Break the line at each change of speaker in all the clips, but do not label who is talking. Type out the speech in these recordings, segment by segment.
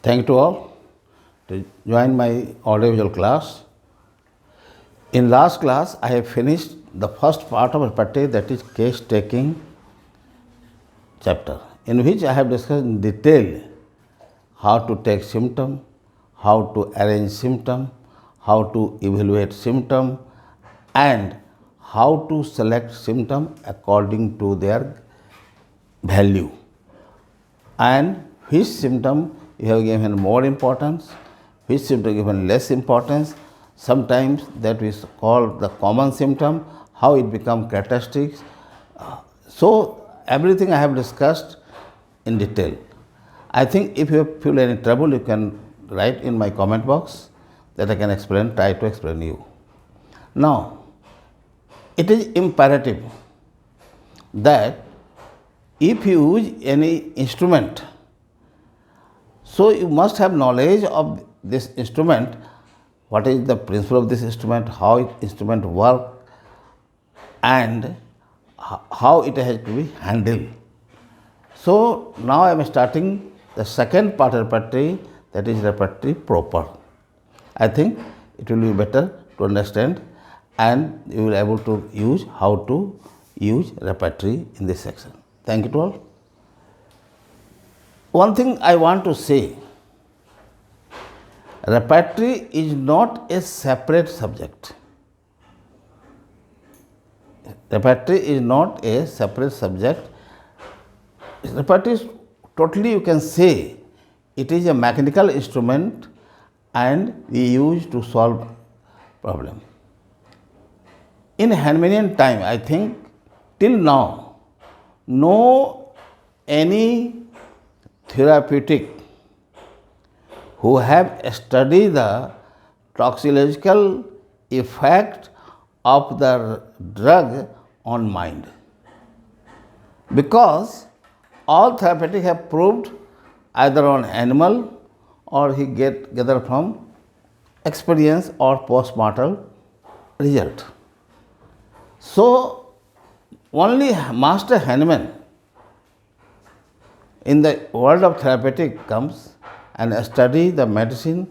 Thank you to all to join my audiovisual class. In last class, I have finished the first part of repertory, that is case taking chapter, in which I have discussed in detail how to take symptom, how to arrange symptom, how to evaluate symptom, and how to select symptom according to their value, and which symptom you have given more importance, which symptom given less importance. Sometimes that is called the common symptom, how it become characteristics. So everything I have discussed in detail. I think if you feel any trouble, you can write in my comment box that I can explain, try to explain you. Now, it is imperative that if you use any instrument, so you must have knowledge of this instrument, what is the principle of this instrument, how instrument work, and how it has to be handled. So now I am starting the second part of repertory, that is repertory proper. I think it will be better to understand, and you will be able to use how to use repertory in this section. Thank you to all. One thing I want to say, repertory is not a separate subject. Repertory is not a separate subject. Repertory is totally, you can say, it is a mechanical instrument and we use to solve problem. In Hahnemannian time, I think till now, no any therapeutic who have studied the toxicological effect of the drug on mind, because all therapeutic have proved either on animal or he gather from experience or postmortem result. So only Master Hahnemann in the world of therapeutic comes and study the medicine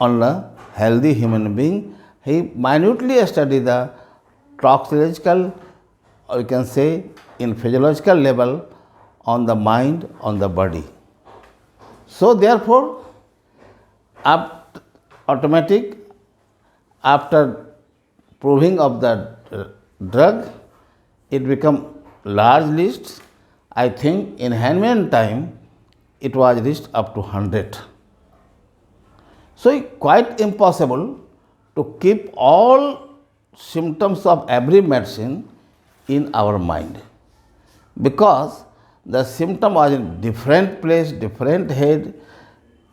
on a healthy human being. He minutely study the toxicological, or you can say in physiological level, on the mind, on the body. So therefore, after proving of the drug, it become large list. I think in Hahnemann time, it was reached up to 100. So it's quite impossible to keep all symptoms of every medicine in our mind, because the symptom was in different place, different head.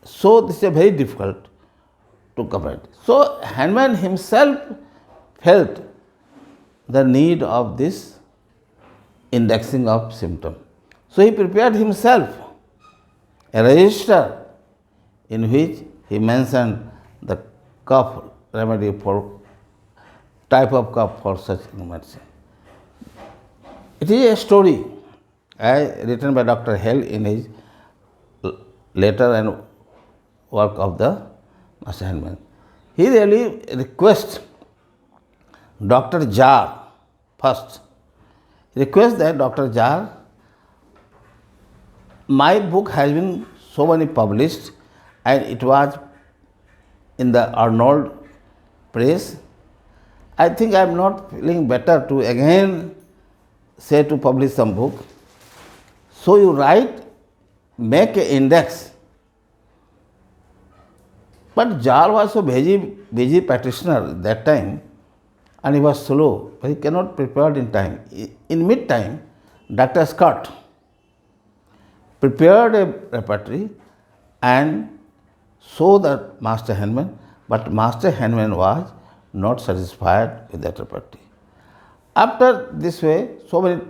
So this is very difficult to cover. So Hahnemann himself felt the need of this indexing of symptom. So he prepared himself a register in which he mentioned the cough remedy for type of cough for such medicine. It is a story written by Dr. Hell in his letter and work of the Master Hahnemann. He really requests Dr. Jar first. He requests that Dr. Jar, my book has been so many published and it was in the Arnold press. I think I am not feeling better to again say to publish some book. So you write, make an index. But Jar was so busy practitioner that time, and he was slow, but he cannot prepare in time. In mid time, Dr. Scott prepared a repertory and showed that Master Hahnemann, but Master Hahnemann was not satisfied with that repertory. After this way, so many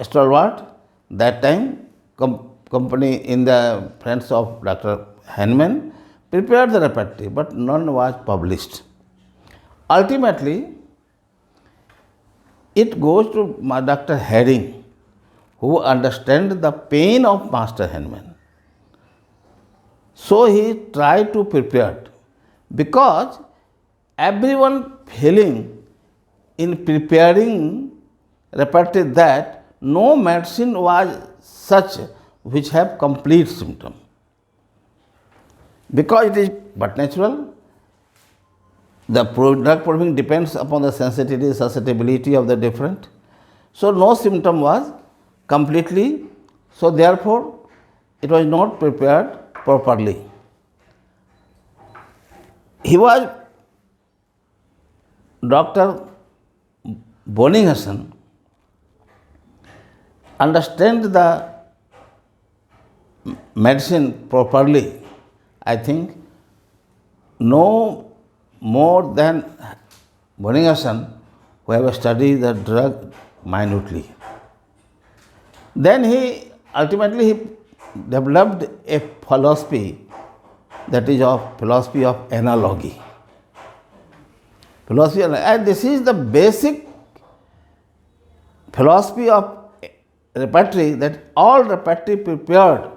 stalwart that time company in the friends of Dr. Hahnemann prepared the repertory, but none was published. Ultimately, it goes to Dr. Herring, who understand the pain of master handman. So he tried to prepare, because everyone feeling in preparing repertory that no medicine was such which have complete symptom. Because it is but natural, the drug proving depends upon the sensitivity, susceptibility of the different. So no symptom was completely, so therefore it was not prepared properly. He was Dr. Boninghassen understand the medicine properly, I think, no more than Boninghassen, who have studied the drug minutely. Then he ultimately developed a philosophy, that is of philosophy of analogy. And this is the basic philosophy of repertory, that all repertory prepared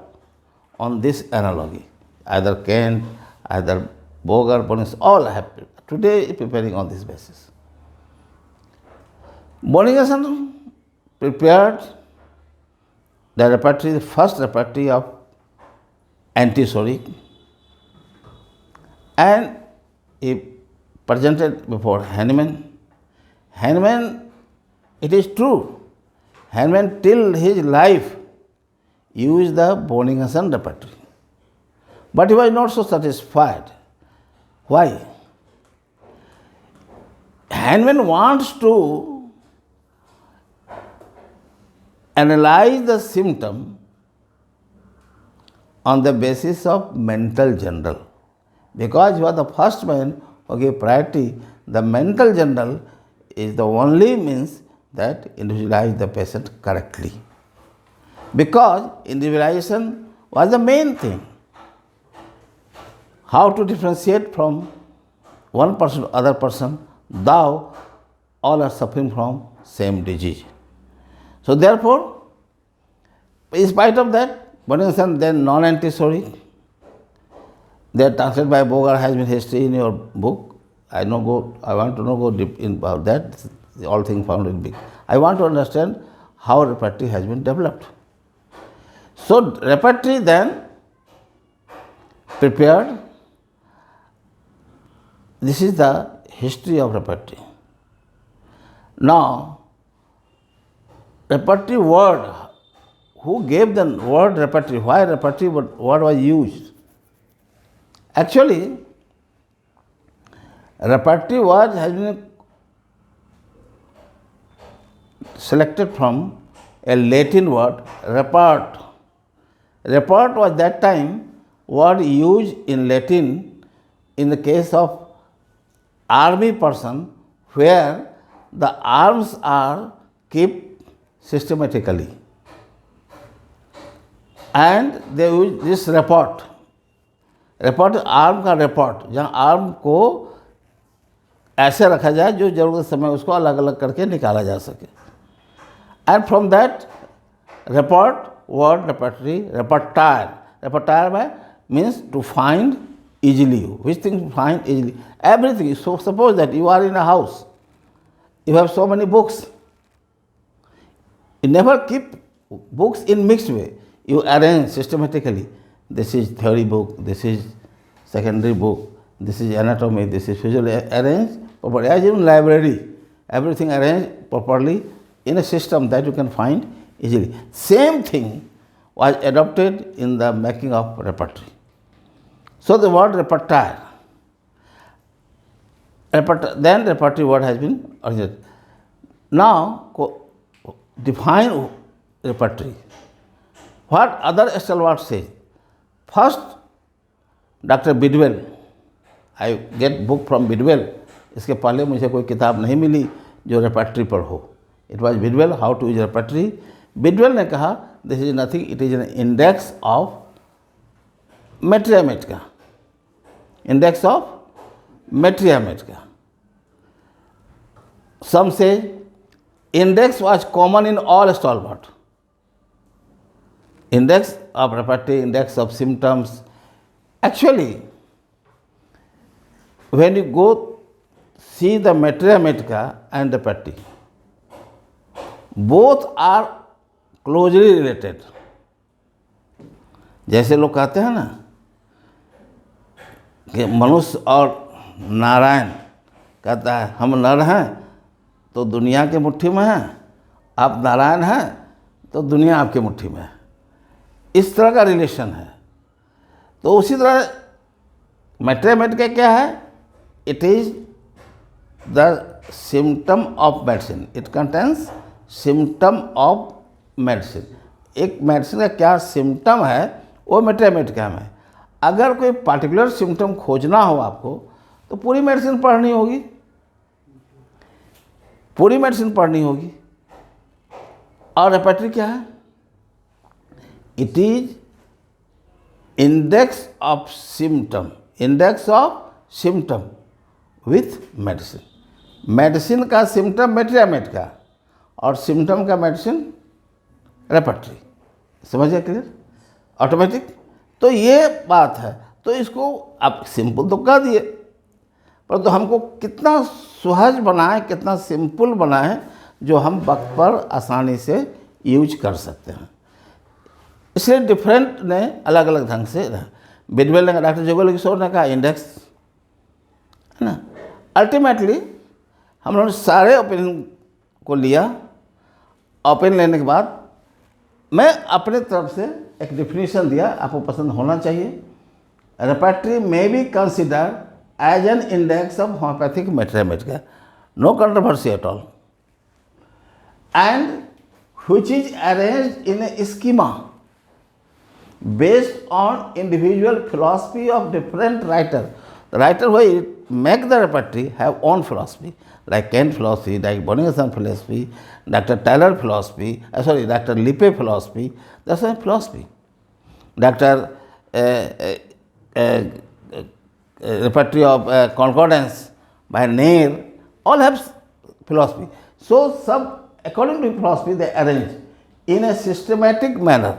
on this analogy. Either Kent, either Boger, Boninghassen, all have today preparing on this basis. Boninghassen prepared the repertory, the first repertory of antisoric, and he presented before Hahnemann. Hahnemann, it is true, Hahnemann till his life used the Boninghassen repertory. But he was not so satisfied. Why? Hahnemann wants to analyze the symptom on the basis of mental general, because he was the first man who gave priority. The mental general is the only means that individualize the patient correctly, because individualization was the main thing. How to differentiate from one person to other person, thou all are suffering from same disease. So therefore, in spite of that, Boninghassen then non-antisoric, they are translated by Boger, has been history in your book. I want to go deep in about that. All things found in big. I want to understand how repertory has been developed. So repertory then prepared. This is the history of repertory. Now, repertory word, who gave the word repertory? Why repertory word was used? Actually, repertory word has been selected from a Latin word, repert. Repert was that time word used in Latin in the case of army person, where the arms are kept systematically, and they use this report. Report arm का report, जहाँ arm को ऐसे रखा जाए जो जरूरत समय उसको अलग अलग करके निकाला जा सके. And from that report word repertory, repertoire. Repertoire means to find easily. Which thing to find easily? Everything. So suppose that you are in a house, you have so many books. You never keep books in mixed way. You arrange systematically. This is theory book, this is secondary book, this is anatomy, this is physiology. Arrange properly. As in library, everything arranged properly in a system that you can find easily. Same thing was adopted in the making of repertory. So the word repertoire. Then repertory word has been originated. Now define repertory. What other stalwarts say? First, Dr. Bidwell. I get book from Bidwell. इसके पहले मुझे कोई किताब नहीं मिली जो repertory पर हो. It was Bidwell, how to use repertory. Bidwell ने कहा, this is nothing, it is an index of Metriametka. Index of Metriametka. Some say index was common in all stalwart. index of repertory, index of symptoms. Actually, when you go see the materia medica and repertory, both are closely related. जैसे लोग कहते हैं ना कि मनुष्य और नारायण, कहता है हम नर हैं तो दुनिया के मुट्ठी में हैं, आप नारायण हैं तो दुनिया आपके मुट्ठी में है। इस तरह का रिलेशन है। तो उसी तरह materia medica क्या है? It is the symptom of medicine. It contains symptom of medicine. एक मेडिसिन का क्या सिम्टम है वो materia medica में। अगर कोई पार्टिकुलर सिम्टम खोजना हो आपको तो पूरी मेडिसिन पढ़नी होगी, पूरी मेडिसिन पढ़नी होगी। और रेपर्टरी क्या है? It is index of symptom, index of symptom with medicine. Medicine का सिम्टम materia medica और सिम्टम का मेडिसिन रेपर्टरी। समझिए क्लियर? ऑटोमेटिक। तो ये बात है। तो इसको आप सिंपल तो कह दिए, पर तो हमको कितना सहज बनाए, कितना सिंपल बनाए जो हम वक्त पर आसानी से यूज कर सकते हैं। इसलिए डिफरेंट ने अलग अलग ढंग से बिडवेल ने, डॉक्टर जोगल किशोर ने कहा इंडेक्स, है ना। अल्टीमेटली हम लोगों ने सारे ओपिनियन को लिया। ओपिनियन लेने के बाद मैं अपने तरफ से एक डिफिनीशन दिया, आपको पसंद होना चाहिए। Repertory may be considered as an index of homoeopathic materia medica, no controversy at all, and which is arranged in a schema based on individual philosophy of different writer. The writer who make the repertory have own philosophy, like Kent philosophy, like Bonington philosophy, Dr. Taylor philosophy, Dr. Lippe philosophy. That's a philosophy. Dr. Repertory of Concordance by Nair, all have philosophy. So some, according to philosophy, they arrange in a systematic manner.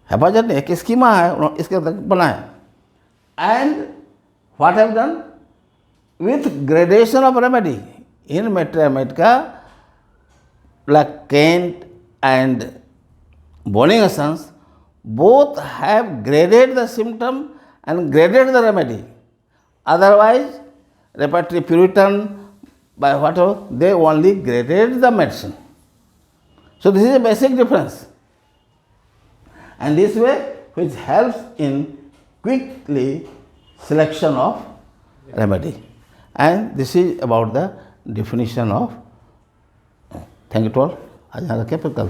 हेफाजत एक schema है, इसके अंदर बनाए। And what have done with gradation of remedy in materia medica, like Kent and Bonington, both have graded the symptom and graded the remedy. Otherwise, repertory Puritan, by whatever, they only graded the medicine. So this is a basic difference. And this way, which helps in quickly selection of remedy. And this is about the definition of. Thank you to all. आज यहाँ रखे फिर कल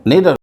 नहीं